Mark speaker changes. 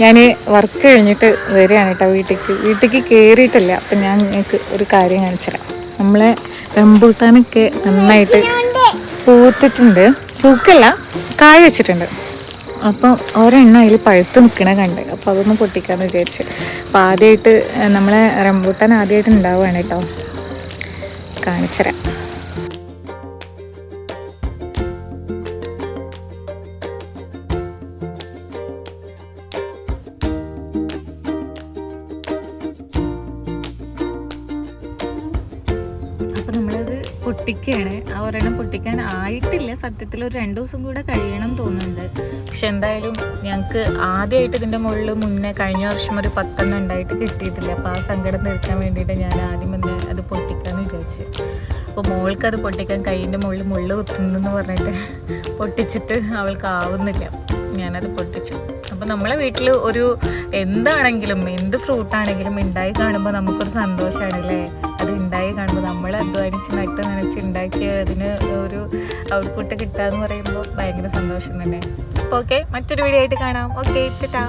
Speaker 1: ഞാൻ വർക്ക് കഴിഞ്ഞിട്ട് വരികയാണ് കേട്ടോ വീട്ടിലേക്ക് കയറിയിട്ടില്ല. അപ്പം ഞാൻ നിങ്ങൾക്ക് ഒരു കാര്യം കാണിച്ചു തരാം. നമ്മളെ റംബൂട്ടാനൊക്കെ നന്നായിട്ട് പൂത്തിട്ടുണ്ട്. പൂക്കല്ല, കായ വെച്ചിട്ടുണ്ട്. അപ്പം ഒരെണ്ണം അതിൽ പഴുത്ത് നിൽക്കണ കണ്ട്. അപ്പോൾ അതൊന്ന് പൊട്ടിക്കാമെന്ന് വിചാരിച്ച്. അപ്പോൾ ആദ്യമായിട്ട് നമ്മളെ റംബൂട്ടാൻ ആദ്യമായിട്ട് ഉണ്ടാവുകയാണ് കേട്ടോ. കാണിച്ചു തരാം. പൊട്ടിക്കുകയാണ്. ആ ഒരെണ്ണം പൊട്ടിക്കാൻ ആയിട്ടില്ല. സത്യത്തിൽ ഒരു 2 ദിവസം കൂടെ കഴിയണം തോന്നുന്നുണ്ട്. പക്ഷെ എന്തായാലും ഞങ്ങൾക്ക് ആദ്യമായിട്ട് ഇതിൻ്റെ മുകളിൽ മുന്നേ കഴിഞ്ഞ വർഷം ഒരു 10 ഉണ്ടായിട്ട് കിട്ടിയിട്ടില്ല. അപ്പോൾ ആ സങ്കടം തീർക്കാൻ വേണ്ടിയിട്ട് ഞാൻ ആദ്യം തന്നെ അത് പൊട്ടിക്കാമെന്ന് വിചാരിച്ചു. അപ്പോൾ മോൾക്ക് അത് പൊട്ടിക്കാൻ കൈയിൻ്റെ മുകളിൽ മുള്ള് കുത്തുന്നെന്ന് പറഞ്ഞിട്ട് പൊട്ടിച്ചിട്ട് അവൾക്ക് ആവുന്നില്ല. ഞാനത് പൊട്ടിച്ചു. അപ്പോൾ നമ്മളെ വീട്ടിൽ ഒരു എന്താണെങ്കിലും എന്ത് ഫ്രൂട്ടാണെങ്കിലും ഉണ്ടായി കാണുമ്പോൾ നമുക്കൊരു സന്തോഷമാണല്ലേ. അത് ഉണ്ടായി കാണുമ്പോൾ നമ്മൾ അധ്വാനിച്ച് നട്ട് നനച്ച് ഉണ്ടാക്കിയ അതിന് ഒരു ഔട്ട്പുട്ട് കിട്ടുക എന്ന് പറയുമ്പോൾ ഭയങ്കര സന്തോഷം തന്നെ. അപ്പോൾ ഓക്കെ, മറ്റൊരു വീഡിയോ ആയിട്ട് കാണാം. ഓക്കെ, ടാറ്റാ.